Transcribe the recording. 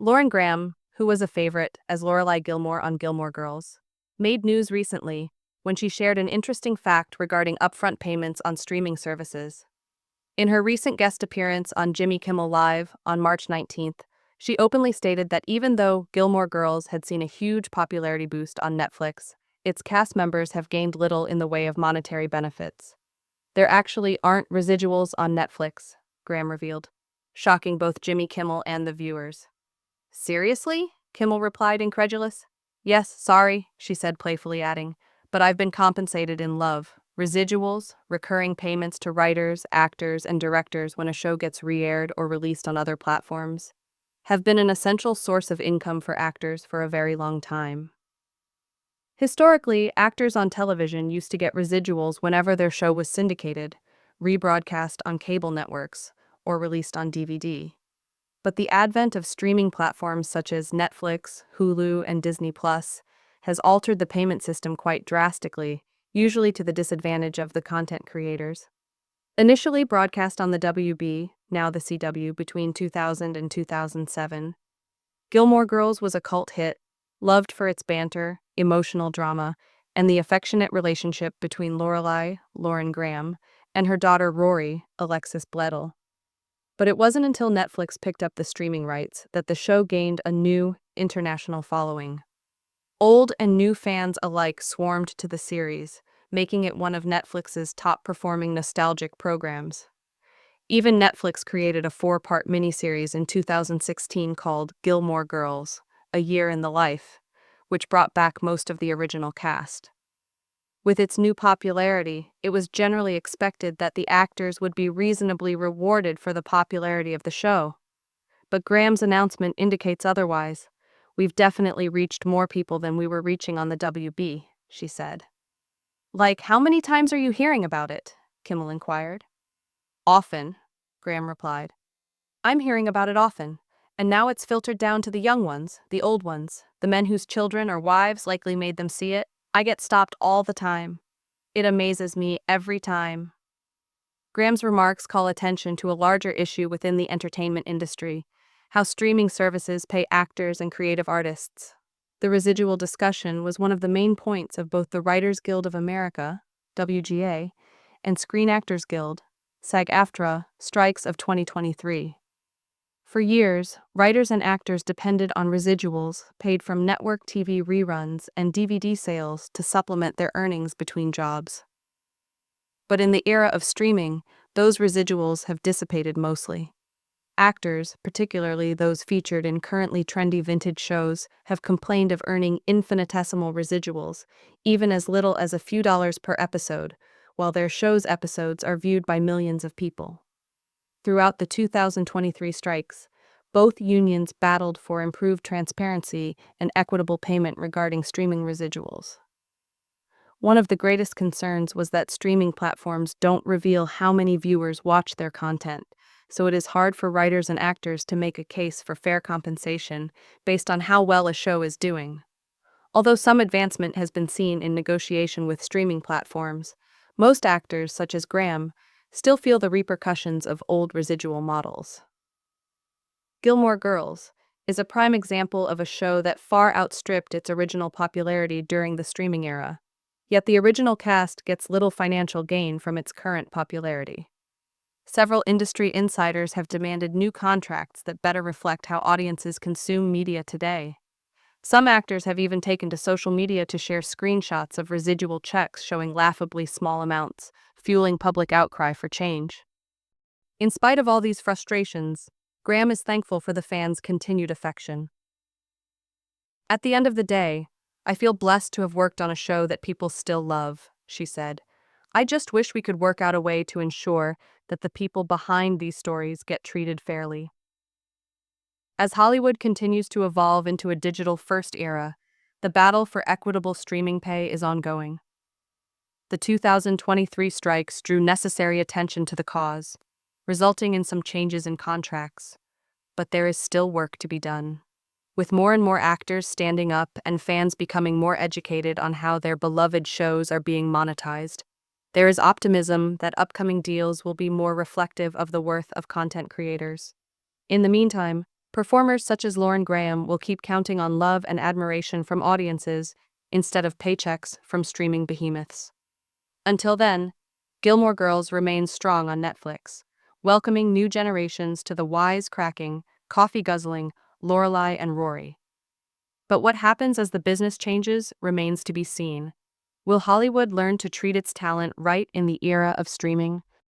Lauren Graham, who was a favorite as Lorelai Gilmore on Gilmore Girls, made news recently when she shared an interesting fact regarding upfront payments on streaming services. In her recent guest appearance on Jimmy Kimmel Live on March 19th, she openly stated that even though Gilmore Girls had seen a huge popularity boost on Netflix, its cast members have gained little in the way of monetary benefits. There actually aren't residuals on Netflix, Graham revealed, shocking both Jimmy Kimmel and the viewers. Seriously? Kimmel replied, incredulous. Yes, sorry, she said, playfully adding, but I've been compensated in love. Residuals, recurring payments to writers, actors, and directors when a show gets re-aired or released on other platforms, have been an essential source of income for actors for a very long time. Historically, actors on television used to get residuals whenever their show was syndicated, rebroadcast on cable networks, or released on DVD. But the advent of streaming platforms such as Netflix, Hulu, and Disney Plus has altered the payment system quite drastically, usually to the disadvantage of the content creators. Initially broadcast on the WB, now the CW, between 2000 and 2007, Gilmore Girls was a cult hit, loved for its banter, emotional drama, and the affectionate relationship between Lorelai, Lauren Graham, and her daughter Rory, Alexis Bledel. But it wasn't until Netflix picked up the streaming rights that the show gained a new, international following. Old and new fans alike swarmed to the series, making it one of Netflix's top-performing nostalgic programs. Even Netflix created a 4-part miniseries in 2016 called Gilmore Girls, A Year in the Life, which brought back most of the original cast. With its new popularity, it was generally expected that the actors would be reasonably rewarded for the popularity of the show. But Graham's announcement indicates otherwise. We've definitely reached more people than we were reaching on the WB, she said. Like, how many times are you hearing about it? Kimmel inquired. Often, Graham replied. I'm hearing about it often, and now it's filtered down to the young ones, the old ones, the men whose children or wives likely made them see it. I get stopped all the time. It amazes me every time. Graham's remarks call attention to a larger issue within the entertainment industry, how streaming services pay actors and creative artists. The residual discussion was one of the main points of both the Writers Guild of America, WGA, and Screen Actors Guild, SAG-AFTRA, strikes of 2023. For years, writers and actors depended on residuals paid from network TV reruns and DVD sales to supplement their earnings between jobs. But in the era of streaming, those residuals have dissipated mostly. Actors, particularly those featured in currently trendy vintage shows, have complained of earning infinitesimal residuals, even as little as a few dollars per episode, while their show's episodes are viewed by millions of people. Throughout the 2023 strikes, both unions battled for improved transparency and equitable payment regarding streaming residuals. One of the greatest concerns was that streaming platforms don't reveal how many viewers watch their content, so it is hard for writers and actors to make a case for fair compensation based on how well a show is doing. Although some advancement has been seen in negotiation with streaming platforms, most actors, such as Graham, still feel the repercussions of old residual models. Gilmore Girls is a prime example of a show that far outstripped its original popularity during the streaming era, yet the original cast gets little financial gain from its current popularity. Several industry insiders have demanded new contracts that better reflect how audiences consume media today. Some actors have even taken to social media to share screenshots of residual checks showing laughably small amounts, fueling public outcry for change. In spite of all these frustrations, Graham is thankful for the fans' continued affection. At the end of the day, I feel blessed to have worked on a show that people still love, she said. I just wish we could work out a way to ensure that the people behind these stories get treated fairly. As Hollywood continues to evolve into a digital-first era, the battle for equitable streaming pay is ongoing. The 2023 strikes drew necessary attention to the cause, resulting in some changes in contracts. But there is still work to be done. With more and more actors standing up and fans becoming more educated on how their beloved shows are being monetized, there is optimism that upcoming deals will be more reflective of the worth of content creators. In the meantime, Performers such as Lauren Graham will keep counting on love and admiration from audiences instead of paychecks from streaming behemoths. Until then, Gilmore Girls remains strong on Netflix, welcoming new generations to the wise-cracking, coffee-guzzling Lorelai and Rory. But what happens as the business changes remains to be seen. Will Hollywood learn to treat its talent right in the era of streaming?